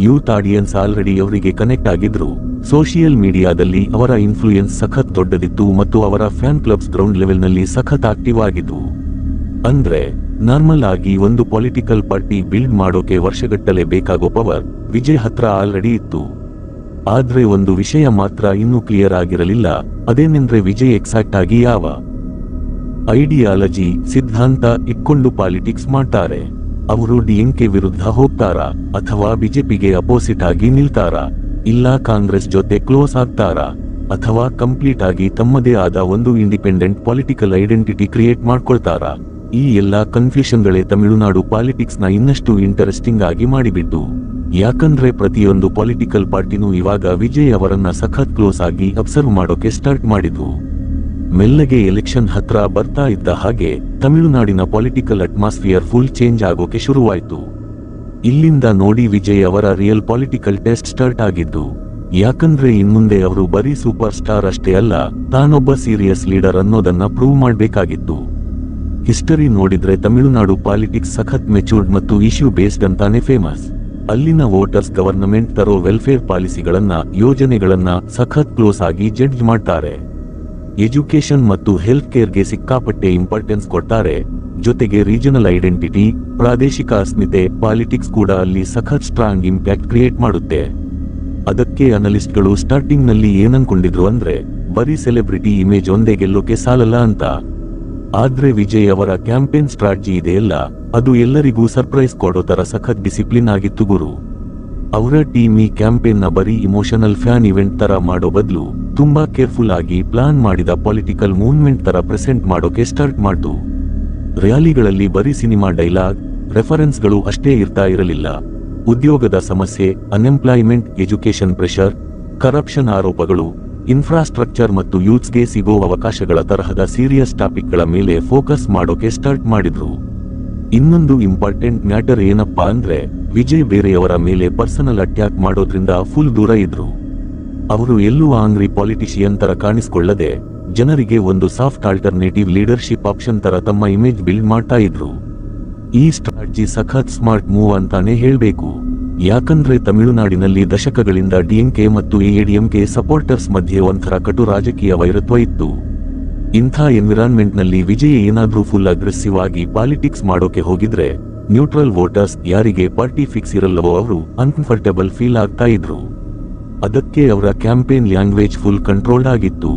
ಯೂತ್ ಆಡಿಯನ್ಸ್ ಆಲ್ರೆಡಿ ಅವರಿಗೆ ಕನೆಕ್ಟ್ ಆಗಿದ್ರು. ಸೋಷಿಯಲ್ ಮೀಡಿಯಾದಲ್ಲಿ ಅವರ ಇನ್ಫ್ಲೂಯೆನ್ಸ್ ಸಖತ್ ದೊಡ್ಡದಿತ್ತು ಮತ್ತು ಅವರ ಫ್ಯಾನ್ ಕ್ಲಬ್ಸ್ ಗ್ರೌಂಡ್ ಲೆವೆಲ್ನಲ್ಲಿ ಸಖತ್ ಆಕ್ಟಿವ್ ಆಗಿದ್ವು. ಅಂದ್ರೆ ನಾರ್ಮಲ್ ಆಗಿ ಒಂದು ಪೊಲಿಟಿಕಲ್ ಪಾರ್ಟಿ ಬಿಲ್ಡ್ ಮಾಡೋಕೆ ವರ್ಷಗಟ್ಟಲೆ ಬೇಕಾಗೋ ಪವರ್ ವಿಜಯ್ ಹತ್ರ ಆಲ್ರೆಡಿ ಇತ್ತು. ಆದ್ರೆ ಒಂದು ವಿಷಯ ಮಾತ್ರ ಇನ್ನೂ ಕ್ಲಿಯರ್ ಆಗಿರಲಿಲ್ಲ, ಅದೇನೆಂದ್ರೆ ವಿಜಯ್ ಎಕ್ಸಾಕ್ಟ್ ಆಗಿ ಯಾವ ಐಡಿಯಾಲಜಿ ಸಿದ್ಧಾಂತ ಇಟ್ಕೊಂಡು ಪಾಲಿಟಿಕ್ಸ್ ಮಾಡ್ತಾರೆ. ಅವರು ಡಿಎಂಕೆ ವಿರುದ್ಧ ಹೋಗ್ತಾರಾ ಅಥವಾ ಬಿಜೆಪಿಗೆ ಅಪೋಸಿಟ್ ಆಗಿ ನಿಲ್ತಾರಾ, ಇಲ್ಲ ಕಾಂಗ್ರೆಸ್ ಜೊತೆ ಕ್ಲೋಸ್ ಆಗ್ತಾರಾ, ಅಥವಾ ಕಂಪ್ಲೀಟ್ ಆಗಿ ತಮ್ಮದೇ ಆದ ಒಂದು ಇಂಡಿಪೆಂಡೆಂಟ್ ಪೊಲಿಟಿಕಲ್ ಐಡೆಂಟಿಟಿ ಕ್ರಿಯೇಟ್ ಮಾಡ್ಕೊಳ್ತಾರಾ? ಈ ಎಲ್ಲಾ ಕನ್ಫ್ಯೂಷನ್ಗಳೇ ತಮಿಳುನಾಡು ಪಾಲಿಟಿಕ್ಸ್ ನ ಇನ್ನಷ್ಟು ಇಂಟರೆಸ್ಟಿಂಗ್ ಆಗಿ ಮಾಡಿಬಿಟ್ಟು. ಯಾಕಂದ್ರೆ ಪ್ರತಿಯೊಂದು ಪೊಲಿಟಿಕಲ್ ಪಾರ್ಟಿನೂ ಇವಾಗ ವಿಜಯ್ ಅವರನ್ನ ಸಖತ್ ಕ್ಲೋಸ್ ಆಗಿ ಅಬ್ಸರ್ವ್ ಮಾಡೋಕೆ ಸ್ಟಾರ್ಟ್ ಮಾಡಿದ್ವು. ಮೆಲ್ಲಗೆ ಎಲೆಕ್ಷನ್ ಹತ್ರ ಬರ್ತಾ ಇದ್ದ ಹಾಗೆ ತಮಿಳುನಾಡಿನ ಪೊಲಿಟಿಕಲ್ ಅಟ್ಮಾಸ್ಫಿಯರ್ ಫುಲ್ ಚೇಂಜ್ ಆಗೋಕೆ ಶುರುವಾಯ್ತು. ಇಲ್ಲಿಂದ ನೋಡಿ ವಿಜಯ್ ಅವರ ರಿಯಲ್ ಪೊಲಿಟಿಕಲ್ ಟೆಸ್ಟ್ ಸ್ಟಾರ್ಟ್ ಆಗಿದ್ದು. ಯಾಕಂದ್ರೆ ಇನ್ಮುಂದೆ ಅವರು ಬರೀ ಸೂಪರ್ ಸ್ಟಾರ್ ಅಷ್ಟೇ ಅಲ್ಲ, ತಾನೊಬ್ಬ ಸೀರಿಯಸ್ ಲೀಡರ್ ಅನ್ನೋದನ್ನ ಪ್ರೂವ್ ಮಾಡ್ಬೇಕಾಗಿತ್ತು. ಹಿಸ್ಟರಿ ನೋಡಿದ್ರೆ ತಮಿಳುನಾಡು ಪಾಲಿಟಿಕ್ಸ್ ಸಖತ್ ಮೆಚೂರ್ಡ್ ಮತ್ತು ಇಶ್ಯೂ ಬೇಸ್ಡ್ ಅಂತಾನೆ ಫೇಮಸ್. ಅಲ್ಲಿನ ವೋಟರ್ಸ್ ಗವರ್ನಮೆಂಟ್ ತರೋ ವೆಲ್ಫೇರ್ ಪಾಲಿಸಿಗಳನ್ನ ಯೋಜನೆಗಳನ್ನ ಸಖತ್ ಕ್ಲೋಸ್ ಆಗಿ ಜಡ್ಜ್ ಮಾಡ್ತಾರೆ. ಎಜುಕೇಶನ್ ಮತ್ತು ಹೆಲ್ತ್ ಕೇರ್ಗೆ ಸಿಕ್ಕಾಪಟ್ಟೆ ಇಂಪಾರ್ಟೆನ್ಸ್ ಕೊಡ್ತಾರೆ. ಜೊತೆಗೆ ರೀಜನಲ್ ಐಡೆಂಟಿಟಿ, ಪ್ರಾದೇಶಿಕ ಅಸ್ಮಿತೆ ಪಾಲಿಟಿಕ್ಸ್ ಕೂಡ ಅಲ್ಲಿ ಸಖತ್ ಸ್ಟ್ರಾಂಗ್ ಇಂಪ್ಯಾಕ್ಟ್ ಕ್ರಿಯೇಟ್ ಮಾಡುತ್ತೆ. ಅದಕ್ಕೆ ಅನಲಿಸ್ಟ್ಗಳು ಸ್ಟಾರ್ಟಿಂಗ್ ನಲ್ಲಿ ಏನನ್ಕೊಂಡಿದ್ರು ಅಂದ್ರೆ ಬರೀ ಸೆಲೆಬ್ರಿಟಿ ಇಮೇಜ್ ಒಂದೇ ಗೆಲ್ಲೋಕೆ ಸಾಲಲ್ಲ ಅಂತ. ಆದ್ರೆ ವಿಜಯ್ ಅವರ ಕ್ಯಾಂಪೇನ್ ಸ್ಟ್ರಾಟಜಿ ಇದೆಯಲ್ಲ, ಅದು ಎಲ್ಲರಿಗೂ ಸರ್ಪ್ರೈಸ್ ಕೊಡೋ ತರ ಸಖತ್ ಡಿಸಿಪ್ಲಿನ್ ಆಗಿತ್ತು ಗುರು. ಅವರ ಟೀಮ್ ಈ ಕ್ಯಾಂಪೇನ್ ನ ಬರೀ ಇಮೋಷನಲ್ ಫ್ಯಾನ್ ಇವೆಂಟ್ ತರ ಮಾಡೋ ಬದಲು ತುಂಬಾ ಕೇರ್ಫುಲ್ ಆಗಿ ಪ್ಲಾನ್ ಮಾಡಿದ ಪೊಲಿಟಿಕಲ್ ಮೂವ್ಮೆಂಟ್ ತರ ಪ್ರೆಸೆಂಟ್ ಮಾಡೋಕೆ ಸ್ಟಾರ್ಟ್ ಮಾಡ್ತು. ರ್ಯಾಲಿಗಳಲ್ಲಿ ಬರೀ ಸಿನಿಮಾ ಡೈಲಾಗ್, ರೆಫರೆನ್ಸ್ಗಳು ಅಷ್ಟೇ ಇರ್ತಾ ಇರಲಿಲ್ಲ. ಉದ್ಯೋಗದ ಸಮಸ್ಯೆ, ಅನ್ಎಂಪ್ಲಾಯ್ಮೆಂಟ್, ಎಜುಕೇಶನ್ ಪ್ರೆಷರ್, ಕರಪ್ಷನ್ ಆರೋಪಗಳು, ಇನ್ಫ್ರಾಸ್ಟ್ರಕ್ಚರ್ ಮತ್ತು ಯೂತ್ಸ್ಗೆ ಸಿಗೋ ಅವಕಾಶಗಳ ತರಹದ ಸೀರಿಯಸ್ ಟಾಪಿಕ್ಗಳ ಮೇಲೆ ಫೋಕಸ್ ಮಾಡೋಕೆ ಸ್ಟಾರ್ಟ್ ಮಾಡಿದ್ರು. ಇನ್ನೊಂದು ಇಂಪಾರ್ಟೆಂಟ್ ಮ್ಯಾಟರ್ ಏನಪ್ಪಾ ಅಂದ್ರೆ ವಿಜಯ್ ಬೇರೆಯವರ ಮೇಲೆ ಪರ್ಸನಲ್ ಅಟ್ಯಾಕ್ ಮಾಡೋದ್ರಿಂದ ಫುಲ್ ದೂರ ಇದ್ರು. ಅವರು ಎಲ್ಲೂ ಆಂಗ್ರಿ ಪಾಲಿಟಿಷಿಯನ್ ತರ ಕಾಣಿಸ್ಕೊಳ್ಳದೆ ಜನರಿಗೆ ಒಂದು ಸಾಫ್ಟ್ ಆಲ್ಟರ್ನೇಟಿವ್ ಲೀಡರ್ಶಿಪ್ ಆಪ್ಷನ್ ತರ ತಮ್ಮ ಇಮೇಜ್ ಬಿಲ್ಡ್ ಮಾಡ್ತಾ ಇದ್ರು. ಈ ಸ್ಟ್ರಾಟಜಿ ಸಖತ್ ಸ್ಮಾರ್ಟ್ ಮೂವ್ ಅಂತಾನೆ ಹೇಳ್ಬೇಕು. ಯಾಕಂದ್ರೆ ತಮಿಳುನಾಡಿನಲ್ಲಿ ದಶಕಗಳಿಂದ ಡಿಎಂಕೆ ಮತ್ತು ಎಐಎಡಿಎಂಕೆ ಸಪೋರ್ಟರ್ಸ್ ಮಧ್ಯೆ ಒಂಥರ ಕಟು ರಾಜಕೀಯ ವೈರತ್ವ ಇತ್ತು. ಇಂಥ ಎನ್ವಿರಾನ್ಮೆಂಟ್ ನಲ್ಲಿ ವಿಜಯ್ ಏನಾದ್ರೂ ಫುಲ್ ಅಗ್ರೆಸಿವ್ ಆಗಿ ಪಾಲಿಟಿಕ್ಸ್ ಮಾಡೋಕೆ ಹೋಗಿದ್ರೆ ನ್ಯೂಟ್ರಲ್ ವೋಟರ್ಸ್, ಯಾರಿಗೆ ಪಾರ್ಟಿ ಫಿಕ್ಸ್ ಇರಲ್ಲವೋ ಅವರು ಅನ್ಕಂಫರ್ಟೇಬಲ್ ಫೀಲ್ ಆಗ್ತಾ ಇದ್ರು. ಅದಕ್ಕೆ ಅವರ ಕ್ಯಾಂಪೇನ್ ಲ್ಯಾಂಗ್ವೇಜ್ ಫುಲ್ ಕಂಟ್ರೋಲ್ಡ್ ಆಗಿತ್ತು.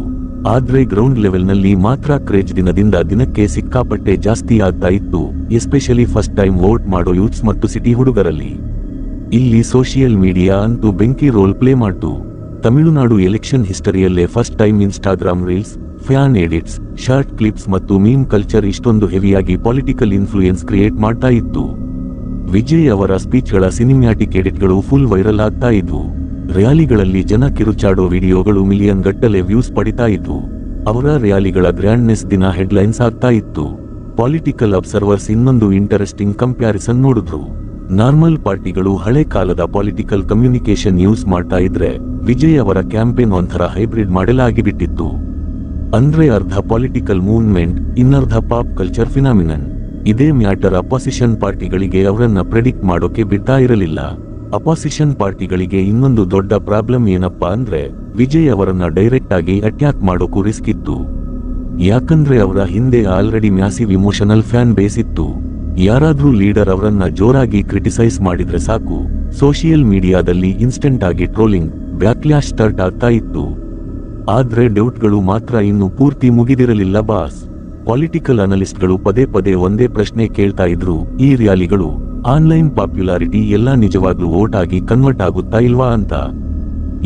ಆದ್ರೆ ಗ್ರೌಂಡ್ ಲೆವೆಲ್ ನಲ್ಲಿ ಮಾತ್ರ ಕ್ರೇಜ್ ದಿನದಿಂದ ದಿನಕ್ಕೆ ಸಿಕ್ಕಾಪಟ್ಟೆ ಜಾಸ್ತಿ ಆಗ್ತಾ ಇತ್ತು, ಎಸ್ಪೆಷಲಿ ಫಸ್ಟ್ ಟೈಮ್ ವೋಟ್ ಮಾಡೋ ಯೂತ್ಸ್ ಮತ್ತು ಸಿಟಿ ಹುಡುಗರಲ್ಲಿ. ಇಲ್ಲಿ ಸೋಷಿಯಲ್ ಮೀಡಿಯಾ ಅಂತೂ ಬೆಂಕಿ ರೋಲ್ ಪ್ಲೇ ಮಾಡ್ತು. ತಮಿಳುನಾಡು ಎಲೆಕ್ಷನ್ ಹಿಸ್ಟರಿಯಲ್ಲೇ first time Instagram reels, fan edits, short clips ಮತ್ತು ಮೀಮ್ ಕಲ್ಚರ್ ಇಷ್ಟೊಂದು ಹೆವಿಯಾಗಿ ಪೊಲಿಟಿಕಲ್ ಇನ್ಫ್ಲೂಯೆನ್ಸ್ ಕ್ರಿಯೇಟ್ ಮಾಡ್ತಾ ಇತ್ತು. ವಿಜಯ್ ಅವರ ಸ್ಪೀಚ್ಗಳ ಸಿನಿಮ್ಯಾಟಿಕ್ ಎಡಿಟ್ಗಳು ಫುಲ್ ವೈರಲ್ ಆಗ್ತಾ ಇದ್ವು. ರ್ಯಾಲಿಗಳಲ್ಲಿ ಜನ ಕಿರುಚಾಡೋ ವಿಡಿಯೋಗಳು ಮಿಲಿಯನ್ ಗಟ್ಟಲೆ ವ್ಯೂಸ್ ಪಡಿತಾ ಇದ್ವು. ಅವರ ರ್ಯಾಲಿಗಳ ಗ್ರ್ಯಾಂಡ್ನೆಸ್ ದಿನ ಹೆಡ್ಲೈನ್ಸ್ ಆಗ್ತಾ ಇತ್ತು. ಪೊಲಿಟಿಕಲ್ ಅಬ್ಸರ್ವರ್ಸ್ ಇನ್ನೊಂದು ಇಂಟರೆಸ್ಟಿಂಗ್ ಕಂಪ್ಯಾರಿಸನ್ ನೋಡಿದ್ರು. ನಾರ್ಮಲ್ ಪಾರ್ಟಿಗಳು ಹಳೆ ಕಾಲದ ಪೊಲಿಟಿಕಲ್ ಕಮ್ಯುನಿಕೇಶನ್ ಯೂಸ್ ಮಾಡ್ತಾ ಇದ್ರೆ ವಿಜಯ್ ಅವರ ಕ್ಯಾಂಪೇನ್ ಒಂಥರ ಹೈಬ್ರಿಡ್ ಮಾಡೆಲ್ ಆಗಿಬಿಟ್ಟಿತ್ತು. ಅಂದ್ರೆ ಅರ್ಧ ಪೊಲಿಟಿಕಲ್ ಮೂವ್ಮೆಂಟ್, ಇನ್ನರ್ಧ ಪಾಪ್ ಕಲ್ಚರ್ ಫಿನಾಮಿನನ್. ಇದೇ ಮ್ಯಾಟರ್ ಅಪೋಸಿಷನ್ ಪಾರ್ಟಿಗಳಿಗೆ ಅವರನ್ನ ಪ್ರೆಡಿಕ್ಟ್ ಮಾಡೋಕೆ ಬಿಡ್ತಾ ಇರಲಿಲ್ಲ. ಅಪೋಸಿಷನ್ ಪಾರ್ಟಿಗಳಿಗೆ ಇನ್ನೊಂದು ದೊಡ್ಡ ಪ್ರಾಬ್ಲಮ್ ಏನಪ್ಪಾ ಅಂದ್ರೆ ವಿಜಯ್ ಅವರನ್ನ ಡೈರೆಕ್ಟ್ ಆಗಿ ಅಟ್ಯಾಕ್ ಮಾಡೋಕು ರಿಸ್ಕ್ ಇತ್ತು. ಯಾಕಂದ್ರೆ ಅವರ ಹಿಂದೆ already massive emotional fan base ಇತ್ತು. ಯಾರಾದ್ರೂ ಲೀಡರ್ ಅವರನ್ನ ಜೋರಾಗಿ ಕ್ರಿಟಿಸೈಸ್ ಮಾಡಿದ್ರೆ ಸಾಕು, ಸೋಷಿಯಲ್ ಮೀಡಿಯಾದಲ್ಲಿ ಇನ್ಸ್ಟೆಂಟ್ ಆಗಿ ಟ್ರೋಲಿಂಗ್, ಬ್ಯಾಕ್ಲ್ಯಾಶ್ ಸ್ಟಾರ್ಟ್ ಆಗ್ತಾ ಇತ್ತು. ಆದ್ರೆ ಡೌಟ್ಗಳು ಮಾತ್ರ ಇನ್ನು ಪೂರ್ತಿ ಮುಗಿದಿರಲಿಲ್ಲ ಬಾಸ್. ಪೊಲಿಟಿಕಲ್ ಅನಲಿಸ್ಟ್ಗಳು ಪದೇ ಪದೇ ಒಂದೇ ಪ್ರಶ್ನೆ ಕೇಳ್ತಾ ಇದ್ರು, ಈ ರ್ಯಾಲಿಗಳು, ಆನ್ಲೈನ್ ಪಾಪ್ಯುಲಾರಿಟಿ ಎಲ್ಲ ನಿಜವಾಗ್ಲೂ ವೋಟ್ ಆಗಿ ಕನ್ವರ್ಟ್ ಆಗುತ್ತಾ ಇಲ್ವಾ ಅಂತ.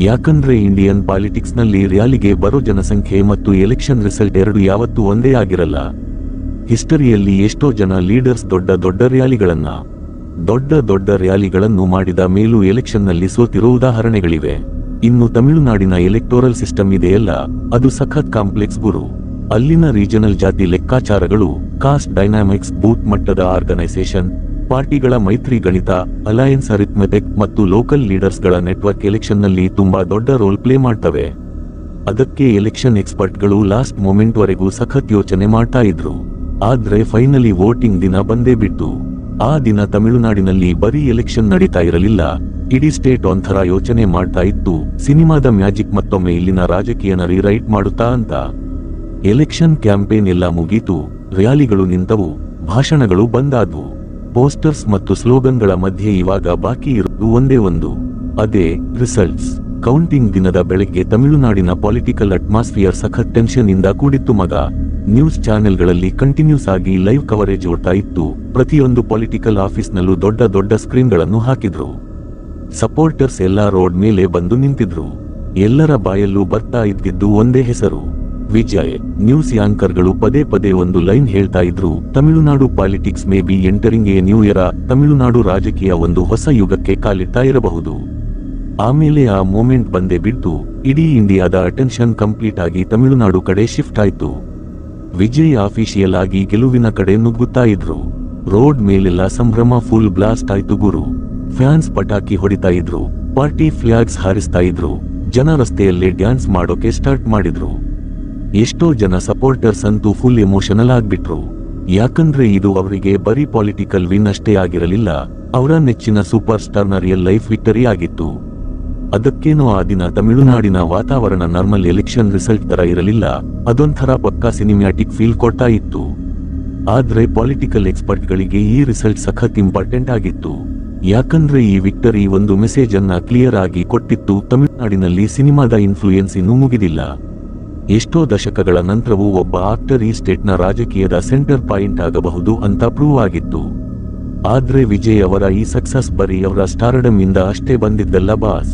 ಯಾಕಂದ್ರೆ ಇಂಡಿಯನ್ ಪಾಲಿಟಿಕ್ಸ್ ನಲ್ಲಿ ರ್ಯಾಲಿಗೆ ಬರೋ ಜನಸಂಖ್ಯೆ ಮತ್ತು ಎಲೆಕ್ಷನ್ ರಿಸಲ್ಟ್ ಎರಡು ಯಾವತ್ತೂ ಒಂದೇ ಆಗಿರಲ್ಲ. ಹಿಸ್ಟರಿಯಲ್ಲಿ ಎಷ್ಟೋ ಜನ ಲೀಡರ್ಸ್ ದೊಡ್ಡ ರ್ಯಾಲಿಗಳನ್ನು ಮಾಡಿದ ಮೇಲೂ ಎಲೆಕ್ಷನ್ ನಲ್ಲಿ ಸೋತಿರೋ ಉದಾಹರಣೆಗಳಿವೆ. ಇನ್ನು ತಮಿಳುನಾಡಿನ ಎಲೆಕ್ಟೋರಲ್ ಸಿಸ್ಟಮ್ ಇದೆಯಲ್ಲ, ಅದು ಸಖತ್ ಕಾಂಪ್ಲೆಕ್ಸ್ ಗುರು. ಅಲ್ಲಿನ ರೀಜನಲ್ ಜಾತಿ ಲೆಕ್ಕಾಚಾರಗಳು, ಕಾಸ್ಟ್ ಡೈನಾಮಿಕ್ಸ್, ಬೂತ್ ಮಟ್ಟದ ಆರ್ಗನೈಸೇಷನ್, ಪಾರ್ಟಿಗಳ ಮೈತ್ರಿ ಗಣಿತ, ಅಲಯನ್ಸ್ ಅರಿಥ್ಮೆಟಿಕ್ ಮತ್ತು ಲೋಕಲ್ ಲೀಡರ್ಸ್ಗಳ ನೆಟ್ವರ್ಕ್ ಎಲೆಕ್ಷನ್ನಲ್ಲಿ ತುಂಬಾ ದೊಡ್ಡ ರೋಲ್ ಪ್ಲೇ ಮಾಡ್ತವೆ. ಅದಕ್ಕೆ ಎಲೆಕ್ಷನ್ ಎಕ್ಸ್ಪರ್ಟ್ಗಳು ಲಾಸ್ಟ್ ಮೊಮೆಂಟ್ ವರೆಗೂ ಸಖತ್ ಯೋಚನೆ ಮಾಡ್ತಾ ಇದ್ರು. ಆದ್ರೆ ಫೈನಲಿ ವೋಟಿಂಗ್ ದಿನ ಬಂದೇ ಬಿಟ್ಟು. ಆ ದಿನ ತಮಿಳುನಾಡಿನಲ್ಲಿ ಬರೀ ಎಲೆಕ್ಷನ್ ನಡೀತಾ ಇರಲಿಲ್ಲ, ಇಡೀ ಸ್ಟೇಟ್ ಒಂಥರ ಯೋಚನೆ ಮಾಡ್ತಾ ಇತ್ತು, ಸಿನಿಮಾದ ಮ್ಯಾಜಿಕ್ ಮತ್ತೊಮ್ಮೆ ಇಲ್ಲಿನ ರಾಜಕೀಯನ ರೀರೈಟ್ ಮಾಡುತ್ತಾ ಅಂತ. ಎಲೆಕ್ಷನ್ ಕ್ಯಾಂಪೇನ್ ಎಲ್ಲ ಮುಗೀತು, ರ್ಯಾಲಿಗಳು ನಿಂತವು, ಭಾಷಣಗಳು ಬಂದಾದ್ವು. ಪೋಸ್ಟರ್ಸ್ ಮತ್ತು ಸ್ಲೋಗನ್ಗಳ ಮಧ್ಯೆ ಇವಾಗ ಬಾಕಿ ಇರುವುದು ಒಂದೇ ಒಂದು, ಅದೇ ರಿಸಲ್ಟ್ಸ್. ಕೌಂಟಿಂಗ್ ದಿನದ ಬೆಳಗ್ಗೆ ತಮಿಳುನಾಡಿನ ಪೊಲಿಟಿಕಲ್ ಅಟ್ಮಾಸ್ಫಿಯರ್ ಸಖತ್ ಟೆನ್ಷನ್ ಇಂದ ಕೂಡಿತ್ತು ಮಗ. ನ್ಯೂಸ್ ಚಾನೆಲ್ಗಳಲ್ಲಿ ಕಂಟಿನ್ಯೂಸ್ ಆಗಿ ಲೈವ್ ಕವರೇಜ್ ಓಡ್ತಾ ಇತ್ತು. ಪ್ರತಿಯೊಂದು ಪೊಲಿಟಿಕಲ್ ಆಫೀಸ್ನಲ್ಲೂ ದೊಡ್ಡ ದೊಡ್ಡ ಸ್ಕ್ರೀನ್ಗಳನ್ನು ಹಾಕಿದ್ರು. ಸಪೋರ್ಟರ್ಸ್ ಎಲ್ಲ ರೋಡ್ ಮೇಲೆ ಬಂದು ನಿಂತಿದ್ರು. ಎಲ್ಲರ ಬಾಯಲ್ಲೂ ಬರ್ತಾ ಇದ್ದಿದ್ದು ಒಂದೇ ಹೆಸರು, ವಿಜಯ್. ನ್ಯೂಸ್ ಯಾಂಕರ್ಗಳು ಪದೇ ಪದೇ ಒಂದು ಲೈನ್ ಹೇಳ್ತಾ ಇದ್ರು, Tamil Nadu politics may be entering A new year. Tamil Nadu ರಾಜಕೀಯ ಒಂದು ಹೊಸ ಯುಗಕ್ಕೆ ಕಾಲಿಡ್ತಾ ಇರಬಹುದು. ಆಮೇಲೆ ಆ ಮೂಮೆಂಟ್ ಬಂದೇ ಬಿಟ್ಟು ಇಡೀ ಇಂಡಿಯಾದ ಅಟೆನ್ಷನ್ ಕಂಪ್ಲೀಟ್ ಆಗಿ ತಮಿಳುನಾಡು ಕಡೆ ಶಿಫ್ಟ್ ಆಯ್ತು. ವಿಜಯ್ ಆಫಿಷಿಯಲ್ ಆಗಿ ಗೆಲುವಿನ ಕಡೆ ನುಗ್ಗುತ್ತಾ ಇದ್ರು. ರೋಡ್ ಮೇಲೆಲ್ಲ ಸಂಭ್ರಮ ಫುಲ್ ಬ್ಲಾಸ್ಟ್ ಆಯ್ತು ಗುರು. ಫ್ಯಾನ್ಸ್ ಪಟಾಕಿ ಹೊಡಿತಾ ಇದ್ರು, ಪಾರ್ಟಿ ಫ್ಲಾಗ್ಸ್ ಹಾರಿಸ್ತಾ ಇದ್ರು, ಜನ ರಸ್ತೆಯಲ್ಲೇ ಡ್ಯಾನ್ಸ್ ಮಾಡೋಕೆ ಸ್ಟಾರ್ಟ್ ಮಾಡಿದ್ರು. ಎಷ್ಟೋ ಜನ ಸಪೋರ್ಟರ್ಸ್ ಅಂತೂ ಫುಲ್ ಎಮೋಷನಲ್ ಆಗ್ಬಿಟ್ರು. ಯಾಕಂದ್ರೆ ಇದು ಅವರಿಗೆ ಬರೀ ಪೊಲಿಟಿಕಲ್ ವಿನ್ ಅಷ್ಟೇ ಆಗಿರಲಿಲ್ಲ, ಅವರ ನೆಚ್ಚಿನ ಸೂಪರ್ ಸ್ಟಾರ್ನ ರಿಯಲ್ ಲೈಫ್ ವಿಕ್ಟರಿ ಆಗಿತ್ತು. ಅದಕ್ಕೇನೋ ಆ ದಿನ ತಮಿಳುನಾಡಿನ ವಾತಾವರಣ ನಾರ್ಮಲ್ ಎಲೆಕ್ಷನ್ ರಿಸಲ್ಟ್ ತರ ಇರಲಿಲ್ಲ, ಅದೊಂಥರ ಪಕ್ಕಾ ಸಿನಿಮ್ಯಾಟಿಕ್ ಫೀಲ್ ಕೊಡ್ತಾ ಇತ್ತು. ಆದ್ರೆ ಪೊಲಿಟಿಕಲ್ ಎಕ್ಸ್ಪರ್ಟ್ಗಳಿಗೆ ಈ ರಿಸಲ್ಟ್ ಸಖತ್ ಇಂಪಾರ್ಟೆಂಟ್ ಆಗಿತ್ತು. ಯಾಕಂದ್ರೆ ಈ ವಿಕ್ಟರಿ ಒಂದು ಮೆಸೇಜ್ ಅನ್ನ ಕ್ಲಿಯರ್ ಆಗಿ ಕೊಟ್ಟಿತ್ತು, ತಮಿಳುನಾಡಿನಲ್ಲಿ ಸಿನಿಮಾದ ಇನ್ಫ್ಲೂಯೆನ್ಸ್ ಇನ್ನೂ ಮುಗಿದಿಲ್ಲ. ಎಷ್ಟೋ ದಶಕಗಳ ನಂತರವೂ ಒಬ್ಬ ಆಕ್ಟರ್ ಈ ಸ್ಟೇಟ್ನ ರಾಜಕೀಯದ ಸೆಂಟರ್ ಪಾಯಿಂಟ್ ಆಗಬಹುದು ಅಂತ ಪ್ರೂವ್ ಆಗಿತ್ತು. ಆದ್ರೆ ವಿಜಯ್ ಅವರ ಈ ಸಕ್ಸಸ್ ಬರೀ ಅವರ ಸ್ಟಾರ್ಡಮ್ ಇಂದ ಅಷ್ಟೇ ಬಂದಿದ್ದಲ್ಲ ಬಾಸ್.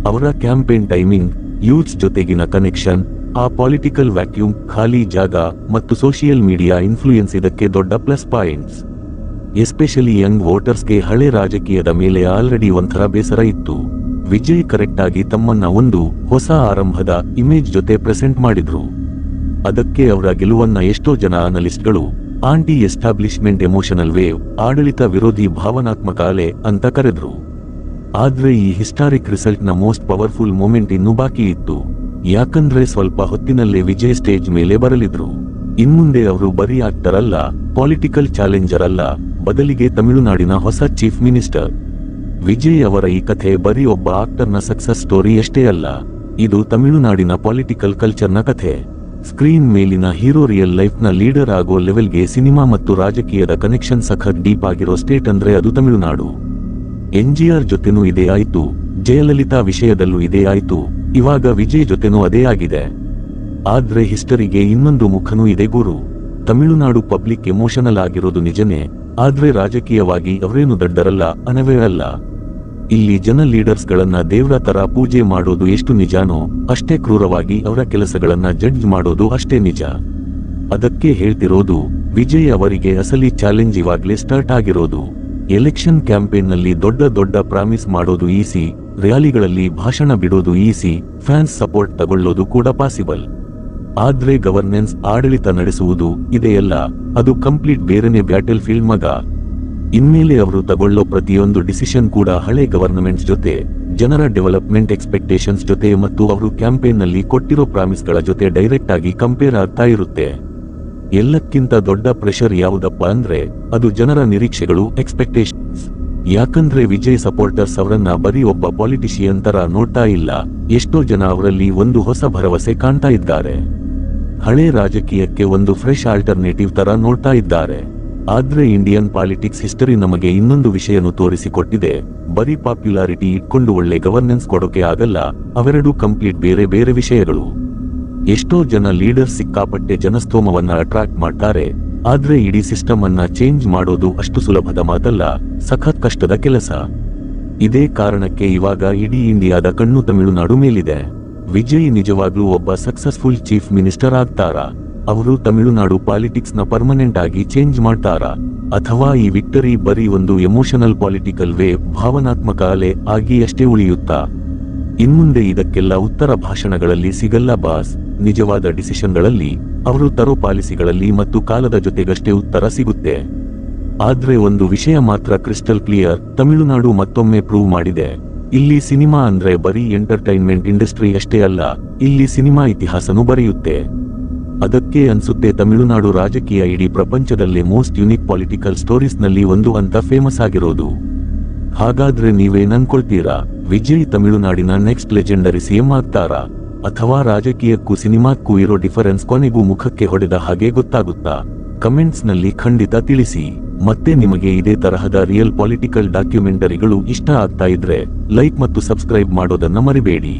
ಅವರ ಕ್ಯಾಂಪೇನ್ ಟೈಮಿಂಗ್, ಯೂತ್ಸ್ ಜೊತೆಗಿನ ಕನೆಕ್ಷನ್, ಆ ಪೊಲಿಟಿಕಲ್ ವ್ಯಾಕ್ಯೂಮ್, ಖಾಲಿ ಜಾಗ ಮತ್ತು ಸೋಷಿಯಲ್ ಮೀಡಿಯಾ ಇನ್ಫ್ಲೂಯೆನ್ಸ್ ಇದಕ್ಕೆ ದೊಡ್ಡ ಪ್ಲಸ್ ಪಾಯಿಂಟ್ಸ್. ಎಸ್ಪೆಷಲಿ ಯಂಗ್ ವೋಟರ್ಸ್ಗೆ ಹಳೆ ರಾಜಕೀಯದ ಮೇಲೆ ಆಲ್ರೆಡಿ ಒಂಥರ ಬೇಸರ ಇತ್ತು. ವಿಜಯ್ ಕರೆಕ್ಟ್ ಆಗಿ ತಮ್ಮನ್ನ ಒಂದು ಹೊಸ ಆರಂಭದ ಇಮೇಜ್ ಜೊತೆ ಪ್ರೆಸೆಂಟ್ ಮಾಡಿದ್ರು. ಅದಕ್ಕೆ ಅವರ ಗೆಲುವನ್ನ ಎಷ್ಟೋ ಜನ ಅನಲಿಸ್ಟ್ಗಳು ಆಂಟಿ ಎಸ್ಟಾಬ್ಲಿಷ್ಮೆಂಟ್ ಎಮೋಷನಲ್ ವೇವ್, ಆಡಳಿತ ವಿರೋಧಿ ಭಾವನಾತ್ಮಕ ಅಲೆ ಅಂತ ಕರೆದ್ರು. ಆದ್ರೆ ಈ ಹಿಸ್ಟಾರಿಕ್ ರಿಸಲ್ಟ್ ನ ಮೋಸ್ಟ್ ಪವರ್ಫುಲ್ ಮೂಮೆಂಟ್ ಇನ್ನೂ ಬಾಕಿ ಇತ್ತು. ಯಾಕಂದ್ರೆ ಸ್ವಲ್ಪ ಹೊತ್ತಿನಲ್ಲೇ ವಿಜಯ್ ಸ್ಟೇಜ್ ಮೇಲೆ ಬರಲಿದ್ರು. ಇನ್ಮುಂದೆ ಅವರು ಬರೀ ಆಕ್ಟರ್ ಅಲ್ಲ, ಪೊಲಿಟಿಕಲ್ ಚಾಲೆಂಜರ್ ಅಲ್ಲ, ಬದಲಿಗೆ ತಮಿಳುನಾಡಿನ ಹೊಸ ಚೀಫ್ ಮಿನಿಸ್ಟರ್. ವಿಜಯ್ ಅವರ ಈ ಕಥೆ ಬರೀ ಒಬ್ಬ ಆಕ್ಟರ್ನ ಸಕ್ಸಸ್ ಸ್ಟೋರಿ ಅಷ್ಟೇ ಅಲ್ಲ, ಇದು ತಮಿಳುನಾಡಿನ ಪೊಲಿಟಿಕಲ್ ಕಲ್ಚರ್ನ ಕಥೆ. ಸ್ಕ್ರೀನ್ ಮೇಲಿನ ಹೀರೋ ರಿಯಲ್ ಲೈಫ್ನ ಲೀಡರ್ ಆಗೋ ಲೆವೆಲ್ಗೆ ಸಿನಿಮಾ ಮತ್ತು ರಾಜಕೀಯದ ಕನೆಕ್ಷನ್ ಸಖತ್ ಡೀಪ್ ಆಗಿರೋ ಸ್ಟೇಟ್ ಅಂದ್ರೆ ಅದು ತಮಿಳುನಾಡು. NGR ಜೊತೆನೂ ಇದೇ ಆಯ್ತು, ಜಯಲಲಿತಾ ವಿಷಯದಲ್ಲೂ ಇದೇ ಆಯ್ತು, ಇವಾಗ ವಿಜಯ್ ಜೊತೆನೂ ಅದೇ ಆಗಿದೆ. ಆದ್ರೆ ಹಿಸ್ಟರಿಗೆ ಇನ್ನೊಂದು ಮುಖನೂ ಇದೆ ಗುರು. ತಮಿಳುನಾಡು ಪಬ್ಲಿಕ್ ಎಮೋಷನಲ್ ಆಗಿರೋದು ನಿಜನೇ, ಆದ್ರೆ ರಾಜಕೀಯವಾಗಿ ಅವರೇನು ದಡ್ಡರಲ್ಲ, ಅನವೇ ಅಲ್ಲ. ಇಲ್ಲಿ ಜನ ಲೀಡರ್ಸ್ ಗಳನ್ನ ದೇವ್ರ ತರ ಪೂಜೆ ಮಾಡೋದು ಎಷ್ಟು ನಿಜಾನೋ ಅಷ್ಟೇ ಕ್ರೂರವಾಗಿ ಅವರ ಕೆಲಸಗಳನ್ನ ಜಡ್ಜ್ ಮಾಡೋದು ಅಷ್ಟೇ ನಿಜ. ಅದಕ್ಕೆ ಹೇಳ್ತಿರೋದು, ವಿಜಯ್ ಅವರಿಗೆ ಅಸಲಿ ಚಾಲೆಂಜ್ ಇವಾಗ್ಲೇ ಸ್ಟಾರ್ಟ್ ಆಗಿರೋದು. ಎಲೆಕ್ಷನ್ ಕ್ಯಾಂಪೇನ್ ನಲ್ಲಿ ದೊಡ್ಡ ದೊಡ್ಡ ಪ್ರಾಮಿಸ್ ಮಾಡೋದು ಈಸಿ, ರ್ಯಾಲಿಗಳಲ್ಲಿ ಭಾಷಣ ಬಿಡೋದು ಈಸಿ, ಫ್ಯಾನ್ಸ್ ಸಪೋರ್ಟ್ ತಗೊಳ್ಳೋದು ಕೂಡ ಪಾಸಿಬಲ್. ಆದ್ರೆ ಗವರ್ನೆನ್ಸ್, ಆಡಳಿತ ನಡೆಸುವುದು ಇದೆಯಲ್ಲ, ಅದು ಕಂಪ್ಲೀಟ್ ಬೇರೆನೆ ಬ್ಯಾಟಲ್ ಫೀಲ್ಡ್ ಮಗ. ಇನ್ಮೇಲೆ ಅವರು ತಗೊಳ್ಳೋ ಪ್ರತಿಯೊಂದು ಡಿಸಿಷನ್ ಕೂಡ ಹಳೆ ಗವರ್ನಮೆಂಟ್ಸ್ ಜೊತೆ, ಜನರ ಡೆವಲಪ್ಮೆಂಟ್ ಎಕ್ಸ್ಪೆಕ್ಟೇಷನ್ಸ್ ಜೊತೆ ಮತ್ತು ಅವರು ಕ್ಯಾಂಪೇನ್ ನಲ್ಲಿ ಕೊಟ್ಟಿರೋ ಪ್ರಾಮಿಸ್ಗಳ ಜೊತೆ ಡೈರೆಕ್ಟ್ ಆಗಿ ಕಂಪೇರ್ ಆಗ್ತಾ ಇರುತ್ತೆ. ಎಲ್ಲಕ್ಕಿಂತ ದೊಡ್ಡ ಪ್ರೆಷರ್ ಯಾವುದಪ್ಪ ಅಂದ್ರೆ ಅದು ಜನರ ನಿರೀಕ್ಷೆಗಳು, ಎಕ್ಸ್ಪೆಕ್ಟೇಷನ್ಸ್. ಯಾಕಂದ್ರೆ ವಿಜಯ್ ಸಪೋರ್ಟರ್ಸ್ ಅವರನ್ನ ಬರೀ ಒಬ್ಬ ಪಾಲಿಟಿಷಿಯನ್ ತರ ನೋಡ್ತಾ ಇಲ್ಲ, ಎಷ್ಟೋ ಜನ ಅವರಲ್ಲಿ ಒಂದು ಹೊಸ ಭರವಸೆ ಕಾಣ್ತಾ ಇದ್ದಾರೆ. ಹಳೆ ರಾಜಕೀಯಕ್ಕೆ ಒಂದು ಫ್ರೆಶ್ ಆಲ್ಟರ್ನೇಟಿವ್ ತರ ನೋಡ್ತಾ ಇದ್ದಾರೆ. ಆದ್ರೆ ಇಂಡಿಯನ್ ಪಾಲಿಟಿಕ್ಸ್ ಹಿಸ್ಟರಿ ನಮಗೆ ಇನ್ನೊಂದು ವಿಷಯನು ತೋರಿಸಿಕೊಟ್ಟಿದೆ, ಬರೀ ಪಾಪ್ಯುಲಾರಿಟಿ ಇಟ್ಕೊಂಡು ಒಳ್ಳೆ ಗವರ್ನೆನ್ಸ್ ಕೊಡೋಕೆ ಆಗಲ್ಲ, ಅವೆರಡೂ ಕಂಪ್ಲೀಟ್ ಬೇರೆ ಬೇರೆ ವಿಷಯಗಳು. ಎಷ್ಟೋ ಜನ ಲೀಡರ್ ಸಿಕ್ಕಾಪಟ್ಟೆ ಜನಸ್ತೋಮವನ್ನ ಅಟ್ರಾಕ್ಟ್ ಮಾಡ್ತಾರೆ, ಆದ್ರೆ ಇಡೀ ಸಿಸ್ಟಮ್ ಅನ್ನ ಚೇಂಜ್ ಮಾಡೋದು ಅಷ್ಟು ಸುಲಭದ ಮಾತಲ್ಲ, ಸಖತ್ ಕಷ್ಟದ ಕೆಲಸ. ಇದೇ ಕಾರಣಕ್ಕೆ ಇವಾಗ ಇಡೀ ಇಂಡಿಯಾದ ಕಣ್ಣು ತಮಿಳುನಾಡು ಮೇಲಿದೆ. ವಿಜಯ್ ನಿಜವಾಗ್ಲೂ ಒಬ್ಬ ಸಕ್ಸಸ್ಫುಲ್ ಚೀಫ್ ಮಿನಿಸ್ಟರ್ ಆಗ್ತಾರಾ? ಅವರು ತಮಿಳುನಾಡು ಪಾಲಿಟಿಕ್ಸ್ ನ ಪರ್ಮನೆಂಟ್ ಆಗಿ ಚೇಂಜ್ ಮಾಡ್ತಾರಾ? ಅಥವಾ ಈ ವಿಕ್ಟರಿ ಬರೀ ಒಂದು ಎಮೋಷನಲ್ ಪೊಲಿಟಿಕಲ್ ವೇವ್, ಭಾವನಾತ್ಮಕ ಅಲೆ ಆಗಿ ಅಷ್ಟೇ ಉಳಿಯುತ್ತಾ? ಇನ್ಮುಂದೆ ಇದಕ್ಕೆಲ್ಲ ಉತ್ತರ ಭಾಷಣಗಳಲ್ಲಿ ಸಿಗಲ್ಲ ಬಾಸ್, ನಿಜವಾದ ಡಿಸಿಷನ್ಗಳಲ್ಲಿ, ಅವರು ತರೋ ಪಾಲಿಸಿಗಳಲ್ಲಿ ಮತ್ತು ಕಾಲದ ಜೊತೆಗಷ್ಟೇ ಉತ್ತರ ಸಿಗುತ್ತೆ. ಆದ್ರೆ ಒಂದು ವಿಷಯ ಮಾತ್ರ ಕ್ರಿಸ್ಟಲ್ ಕ್ಲಿಯರ್, ತಮಿಳುನಾಡು ಮತ್ತೊಮ್ಮೆ ಪ್ರೂವ್ ಮಾಡಿದೆ, ಇಲ್ಲಿ ಸಿನಿಮಾ ಅಂದ್ರೆ ಬರೀ ಎಂಟರ್ಟೈನ್ಮೆಂಟ್ ಇಂಡಸ್ಟ್ರಿ ಅಷ್ಟೇ ಅಲ್ಲ, ಇಲ್ಲಿ ಸಿನಿಮಾ ಇತಿಹಾಸನೂ ಬರೆಯುತ್ತೆ. ಅದಕ್ಕೆ ಅನ್ಸುತ್ತೆ ತಮಿಳುನಾಡು ರಾಜಕೀಯ ಇಡೀ ಪ್ರಪಂಚದಲ್ಲೇ ಮೋಸ್ಟ್ ಯುನಿಕ್ ಪೊಲಿಟಿಕಲ್ ಸ್ಟೋರೀಸ್ ನಲ್ಲಿ ಒಂದು ಅಂತ ಫೇಮಸ್ ಆಗಿರೋದು. ಹಾಗಾದ್ರೆ ನೀವೇನ್ ಅನ್ಕೊಳ್ತೀರಾ, ವಿಜಯ್ ತಮಿಳುನಾಡಿನ ನೆಕ್ಸ್ಟ್ ಲೆಜೆಂಡರಿ ಸಿಎಂ ಆಗ್ತಾರಾ, ಅಥವಾ ರಾಜಕೀಯಕ್ಕೂ ಸಿನಿಮಾಕ್ಕೂ ಇರೋ ಡಿಫರೆನ್ಸ್ ಕೊನೆಗೂ ಮುಖಕ್ಕೆ ಹೊಡೆದ ಹಾಗೆ ಗೊತ್ತಾಗುತ್ತಾ? ಕಮೆಂಟ್ಸ್ ನಲ್ಲಿ ಖಂಡಿತ ತಿಳಿಸಿ. ಮತ್ತೆ ನಿಮಗೆ ಇದೇ ತರಹದ ರಿಯಲ್ ಪೊಲಿಟಿಕಲ್ ಡಾಕ್ಯುಮೆಂಟರಿಗಳು ಇಷ್ಟ ಆಗ್ತಾ ಇದ್ರೆ ಲೈಕ್ ಮತ್ತು ಸಬ್ಸ್ಕ್ರೈಬ್ ಮಾಡೋದನ್ನ ಮರಿಬೇಡಿ.